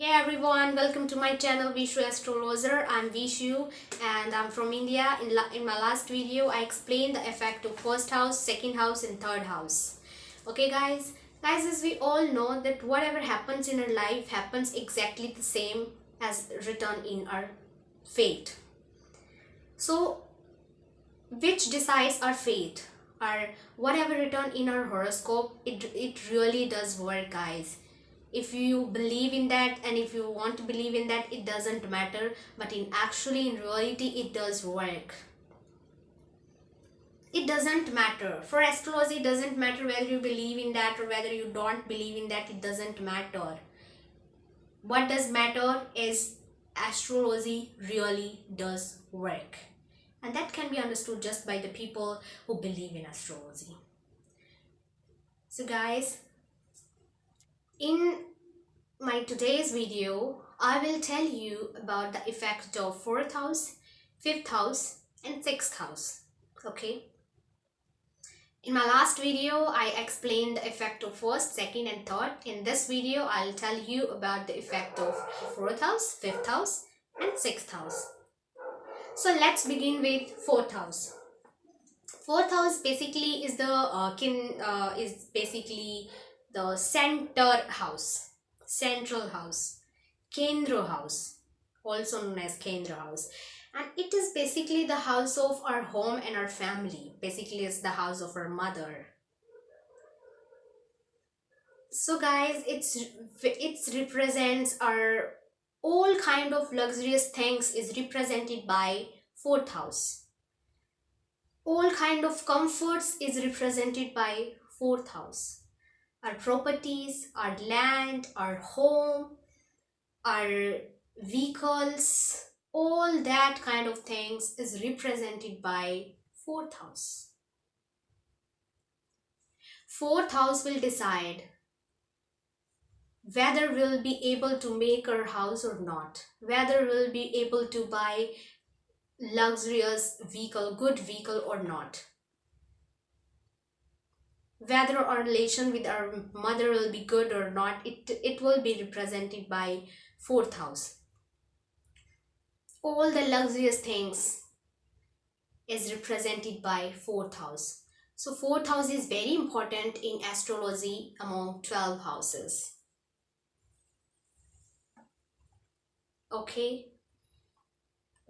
Hey everyone, welcome to my channel Vishu Astrologer. I'm Vishu and I'm from India. In my last video, I explained the effect of first house, second house and third house. Okay guys, as we all know that whatever happens in our life happens exactly the same as written in our fate. So which decides our fate? Or whatever written in our horoscope, it really does work, guys. If you believe in that and if you want to believe in that, it doesn't matter, but in reality it does work. It doesn't matter for astrology. It doesn't matter whether you believe in that or whether you don't believe in that. It doesn't matter. What does matter is astrology really does work, and that can be understood just by the people who believe in astrology. So guys, in my today's video, I will tell you about the effect of 4th house, 5th house and 6th house. Okay. In my last video, I explained the effect of 1st, 2nd and 3rd. In this video, I'll tell you about the effect of 4th house, 5th house and 6th house. So let's begin with 4th house. 4th house basically is basically the center house, central house, Kendra house, also known as Kendra house, and it is basically the house of our home and our family. Basically, it's the house of our mother. So guys, it represents our all kind of luxurious things is represented by 4th house. All kind of comforts is represented by 4th house. Our properties, our land, our home, our vehicles, all that kind of things is represented by 4th house. 4th house will decide whether we'll be able to make our house or not, whether we'll be able to buy luxurious vehicle, good vehicle or not, whether our relation with our mother will be good or not. It will be represented by 4th house. All the luxurious things is represented by 4th house. So 4th house is very important in astrology among 12 houses. Okay,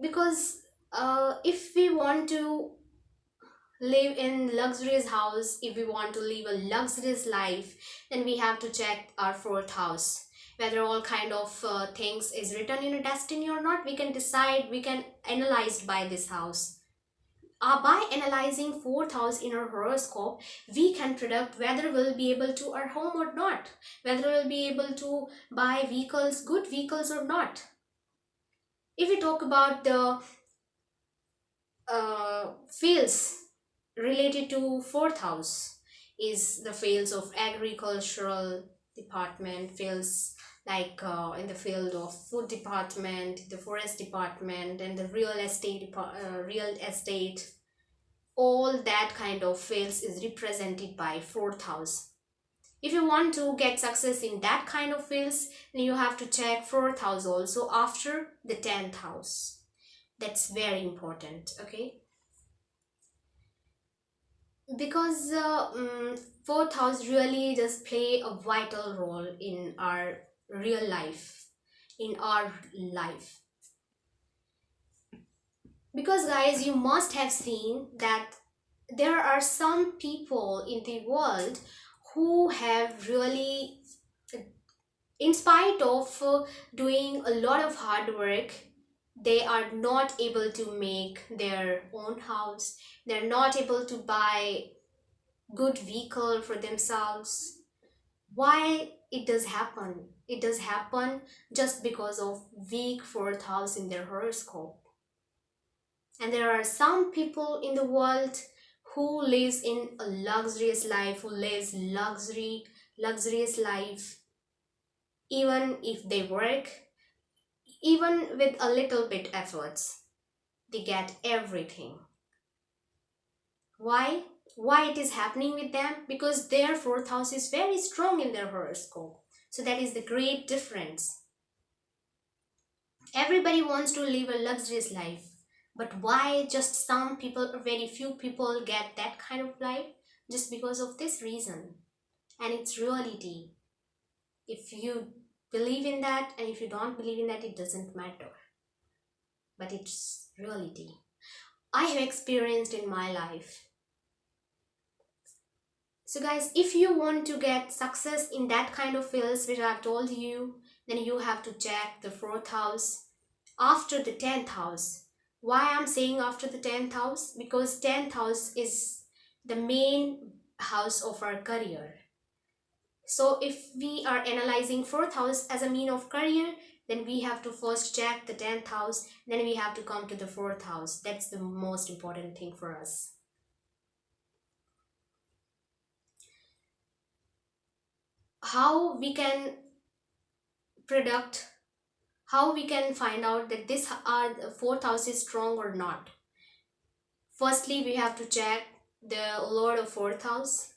because if we want to live in luxurious house, if we want to live a luxurious life, then we have to check our 4th house, whether all kind of things is written in a destiny or not. We can decide, we can analyze by this house. By analyzing 4th house in our horoscope, we can predict whether we'll be able to our home or not, whether we'll be able to buy vehicles, good vehicles or not. If we talk about the fields related to 4th house, is the fields of agricultural department, fields like in the field of food department, the forest department and the real estate all that kind of fields is represented by 4th house. If you want to get success in that kind of fields, then you have to check 4th house also after the 10th house. That's very important. Okay, because 4th house really does play a vital role in our real life, in our life. Because guys, you must have seen that there are some people in the world who have really, in spite of doing a lot of hard work, they are not able to make their own house. They're not able to buy good vehicle for themselves. Why it does happen? It does happen just because of weak 4th house in their horoscope. And there are some people in the world who lives in a luxurious life, who lives luxurious life, even if they work, even with a little bit efforts, they get everything. Why it is happening with them? Because their 4th house is very strong in their horoscope. So that is the great difference. Everybody wants to live a luxurious life, but why just some people, very few people get that kind of life? Just because of this reason. And it's reality. If you believe in that and if you don't believe in that, it doesn't matter. But it's reality. I have experienced in my life. So guys, if you want to get success in that kind of fields which I've told you, then you have to check the fourth house after the 10th house. Why I'm saying after the 10th house? Because 10th house is the main house of our career. So if we are analyzing fourth house as a mean of career, then we have to first check the 10th house, then we have to come to the fourth house. That's the most important thing for us. How we can predict, how we can find out that this fourth house is strong or not? Firstly, we have to check the lord of fourth house,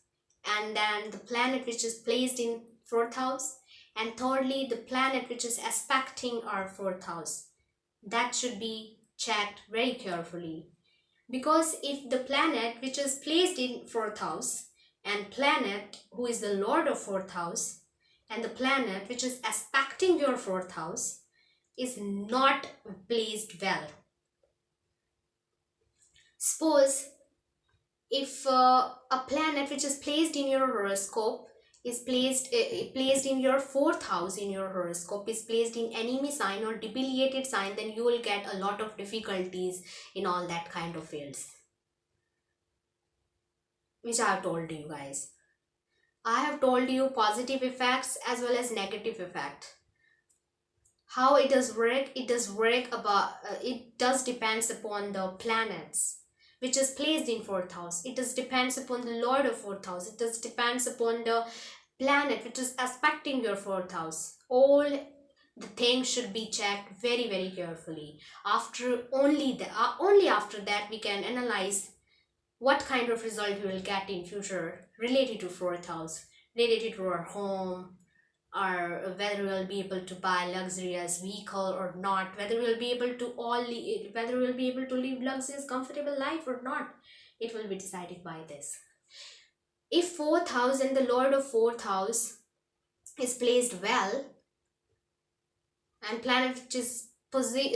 and then the planet which is placed in fourth house, and thirdly the planet which is aspecting our fourth house. That should be checked very carefully, because if the planet which is placed in fourth house and planet who is the lord of fourth house and the planet which is aspecting your fourth house is not placed well. Suppose if a planet which is placed in your horoscope is placed in your fourth house in your horoscope, is placed in enemy sign or debilitated sign, then you will get a lot of difficulties in all that kind of fields, which I have told you guys. I have told you positive effects as well as negative effect. How it does work? It does work about it does depends upon the planets which is placed in fourth house. It does depends upon the lord of fourth house. It does depends upon the planet which is aspecting your fourth house. All the things should be checked very very carefully. After only after that we can analyze what kind of result we will get in future related to fourth house, related to our home, or whether we will be able to buy luxurious vehicle or not, whether we will be able to whether we will be able to live luxurious comfortable life or not. It will be decided by this. If fourth house and the lord of fourth house is placed well, and planet which is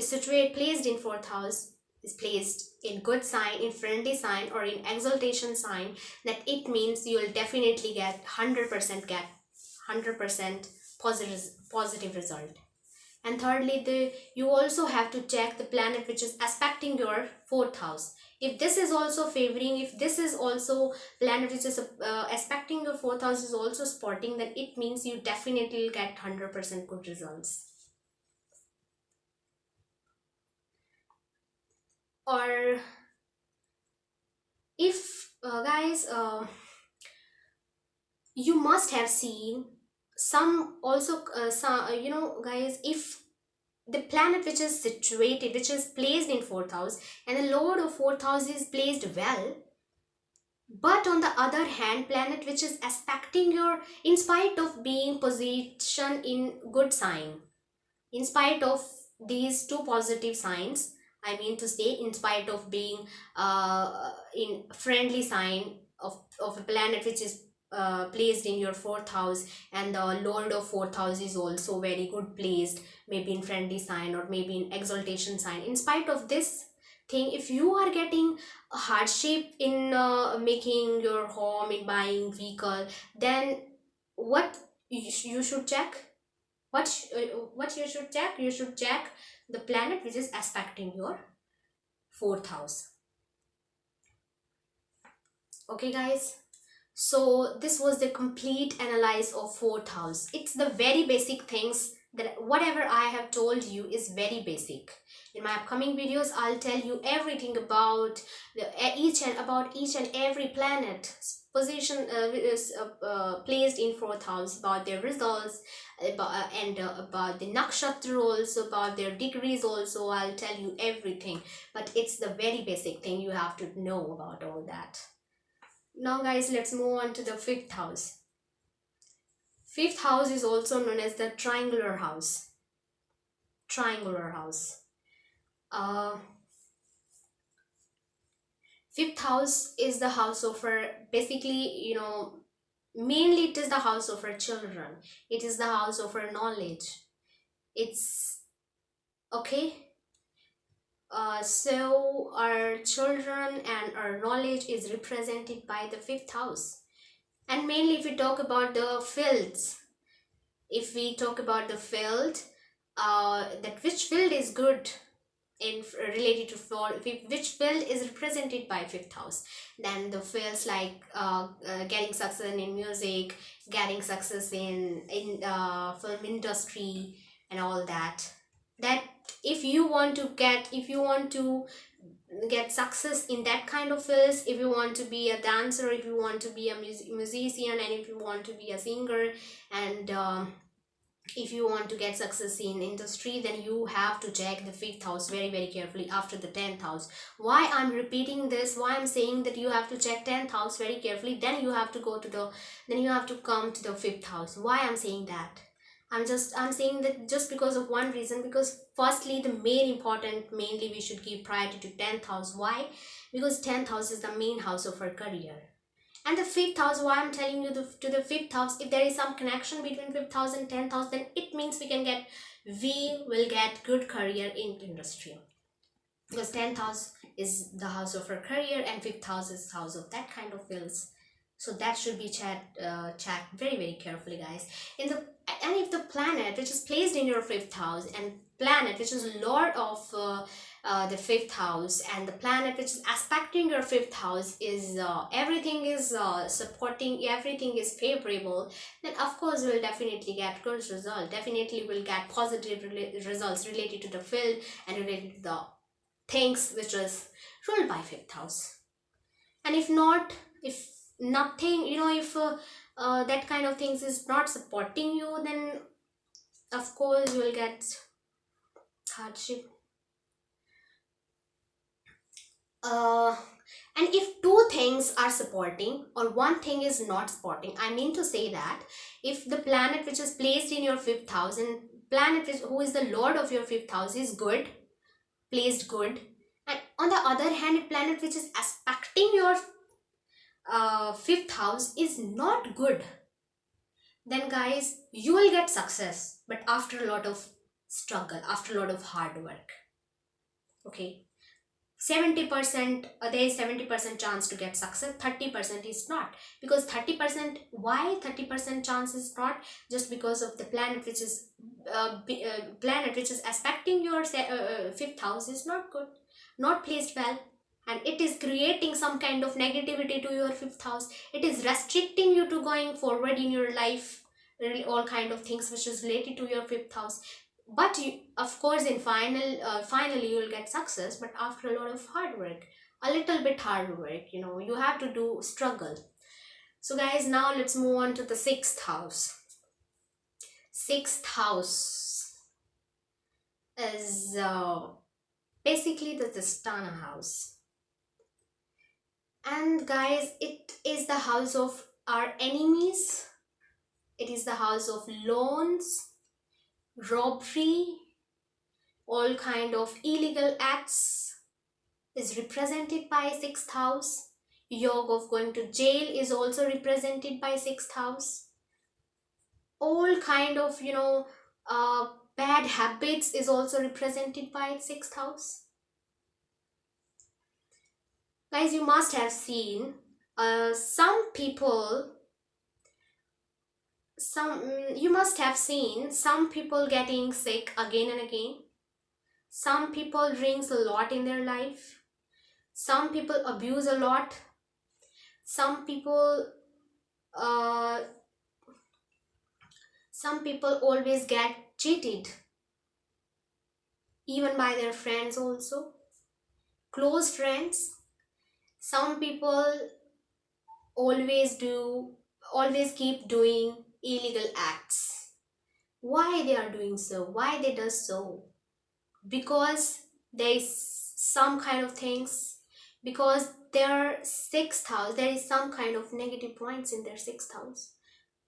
situate placed in fourth house is placed in good sign, in friendly sign, or in exaltation sign, that it means you will definitely get 100% positive result. And thirdly, you also have to check the planet which is aspecting your fourth house. If this is also favoring, if this is also planet which is aspecting your fourth house is also supporting, then it means you definitely will get 100% good results. Or if guys, you must have seen some also guys, if the planet which is situated, which is placed in fourth house, and the lord of fourth house is placed well, but on the other hand planet which is aspecting your, in spite of being positioned in good sign, in spite of these two positive signs, I mean to say, in spite of being in friendly sign of a planet which is placed in your fourth house, and the lord of fourth house is also very good placed, maybe in friendly sign or maybe in exaltation sign, in spite of this thing, if you are getting a hardship in making your home, in buying vehicle, then what you should check, what you should check, you should check the planet which is aspecting your fourth house. Okay guys, so this was the complete analysis of fourth house. It's the very basic things, that whatever I have told you is very basic. In my upcoming videos I'll tell you everything about each and every planet position is placed in fourth house, about their results, about the nakshatra also, about their degrees also. I'll tell you everything, but it's the very basic thing you have to know about all that. Now guys, let's move on to the fifth house. Fifth house is also known as the triangular house. triangular house. uh Fifth house is the house of our, basically, mainly it is the house of our children. It is the house of our knowledge. It's okay. So our children and our knowledge is represented by the fifth house. And mainly if we talk about the fields, if we talk about the field, that which field is good in related to fall, which field is represented by fifth house, then the fields like getting success in music, getting success in film industry and all that. That if you want to get success in that kind of fields, if you want to be a dancer, if you want to be a musician, and if you want to be a singer, and if you want to get success in industry, then you have to check the fifth house very very carefully after the 10th house. Why I'm repeating this, why I'm saying that you have to check 10th house very carefully, then you have to then you have to come to the fifth house. Why I'm saying that? I'm saying that just because of one reason, because firstly the main important, mainly we should give priority to 10th house. Why? Because 10th house is the main house of our career. And the fifth house, why I'm telling you to the fifth house, if there is some connection between fifth house and 10th house, then it means we will get good career in industry. Because 10th house is the house of our career and fifth house is house of that kind of fields. So that should be checked very very carefully, guys. In the And if the planet which is placed in your fifth house, and planet which is lord of the fifth house, and the planet which is aspecting your fifth house is everything is supporting, everything is favorable, then of course we'll definitely get good result, definitely will get positive results related to the field and related to the things which is ruled by fifth house. And if not, if nothing, if that kind of things is not supporting you, then of course you will get hardship. uh and if two things are supporting or one thing is not supporting, I mean to say that if the planet which is placed in your fifth house, and planet who is the lord of your fifth house is good, placed good, and on the other hand, a planet which is aspecting your fifth house is not good, then guys you will get success, but after a lot of struggle, after a lot of hard work. Okay, 70%, there is 70% chance to get success, 30% is not. Because 30%, why 30% chance is not? Just because of the planet which is planet which is aspecting your fifth house is not good, not placed well, and it is creating some kind of negativity to your fifth house. It is restricting you to going forward in your life, really all kind of things which is related to your fifth house. But you, of course, in finally you will get success, but after a lot of hard work, a little bit hard work, you have to do struggle. So guys, now let's move on to the sixth house. Sixth house is basically the Dastana house. And guys, it is the house of our enemies. It is the house of loans, robbery, all kind of illegal acts is represented by sixth house. Yoga of going to jail is also represented by sixth house. All kind of bad habits is also represented by sixth house. Guys, you must have seen some people, you must have seen some people getting sick again and again. Some people drinks a lot in their life. Some people abuse a lot. Some people always get cheated, even by their friends also, close friends. Some people always keep doing illegal acts. Why they are doing so? Why they do so? Because there is some kind of things, because their sixth house, there is some kind of negative points in their sixth house.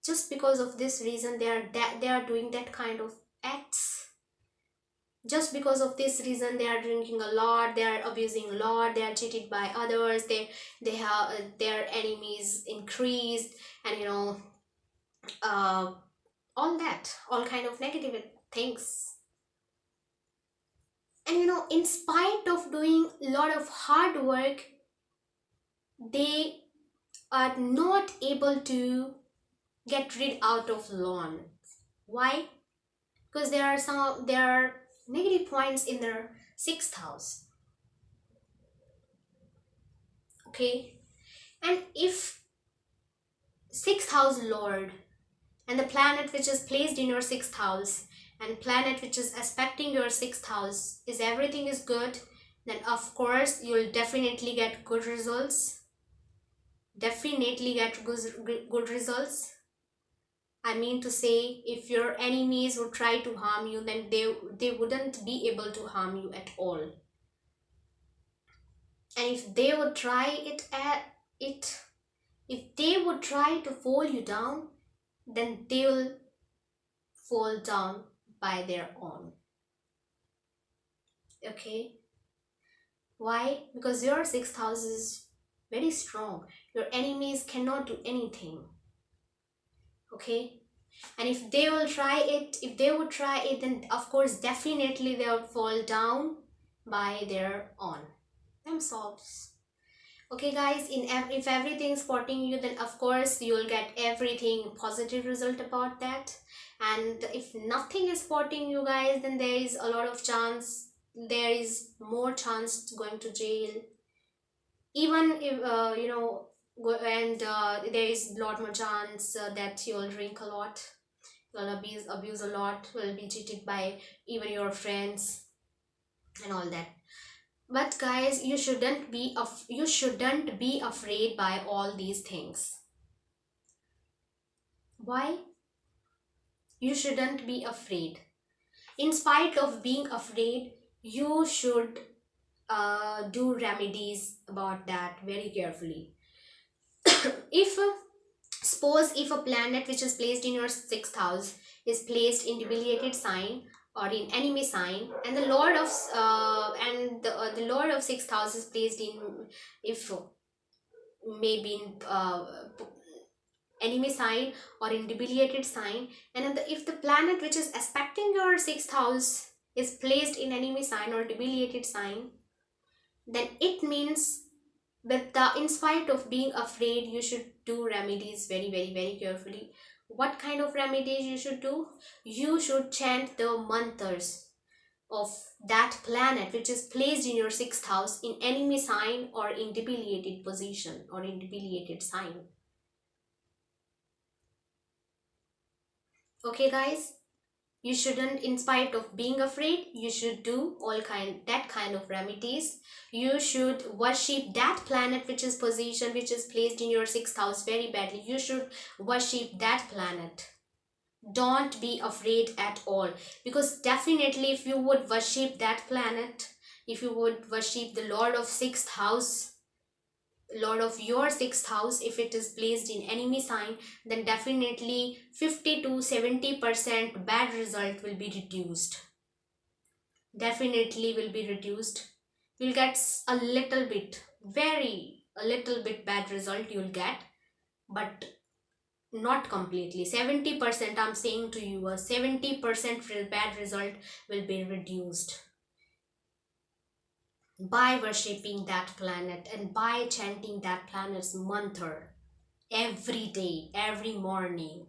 Just because of this reason, they are doing that kind of acts. Just because of this reason, they are drinking a lot, they are abusing a lot, they are cheated by others, they have their enemies increased, and uh, all that, all kind of negative things. And in spite of doing a lot of hard work, they are not able to get rid out of loan. Why? Because there are negative points in their sixth house. Okay, and if sixth house lord and the planet which is placed in your sixth house and planet which is aspecting your sixth house is everything is good, then of course you'll definitely get good results. Definitely get good results. I mean to say, if your enemies would try to harm you, then they wouldn't be able to harm you at all. And if they would try it, if they would try to fall you down, then they will fall down by their own. Okay? Why? Because your sixth house is very strong. Your enemies cannot do anything. Okay? And if they will try it, if they would try it, then of course definitely they will fall down by their own themselves. Okay guys, if everything is supporting you, then of course you will get everything positive result about that. And if nothing is supporting you guys, then there is a lot of chance, there is more chance going to jail. Even if and there is a lot more chance that you'll drink a lot, you'll abuse a lot, will be cheated by even your friends and all that. But guys, you shouldn't be afraid by all these things. Why? You shouldn't be afraid. In spite of being afraid, you should do remedies about that very carefully. If suppose if a planet which is placed in your sixth house is placed in debilitated sign or in enemy sign, and the lord of the lord of sixth house is placed in, if maybe in enemy sign or in debilitated sign, and if the planet which is aspecting your sixth house is placed in enemy sign or debilitated sign, then it means that in spite of being afraid, you should do remedies very very very carefully. What kind of remedies you should do? You should chant the mantras of that planet which is placed in your sixth house in enemy sign or in debilitated position or in debilitated sign. Okay guys, you shouldn't, in spite of being afraid, you should do that kind of remedies. You should worship that planet which is position, which is placed in your sixth house very badly. You should worship that planet. Don't be afraid at all, because definitely if you would worship that planet, if you would worship the lord of sixth house, lord of your sixth house, if it is placed in enemy sign, then definitely 50 to 70% bad result will be reduced. Definitely will be reduced. You'll get a little bit, a little bit bad result you'll get, but not completely. 70%, I'm saying to you, a 70% bad result will be reduced by worshipping that planet and by chanting that planet's mantra every day, every morning.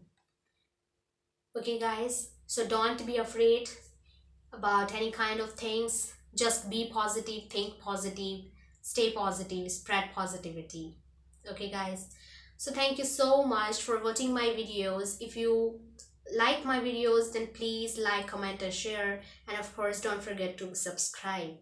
Okay guys, so don't be afraid about any kind of things. Just be positive, think positive, stay positive, spread positivity. Okay guys, so thank you so much for watching my videos. If you like my videos, then please like, comment and share, and of course don't forget to subscribe.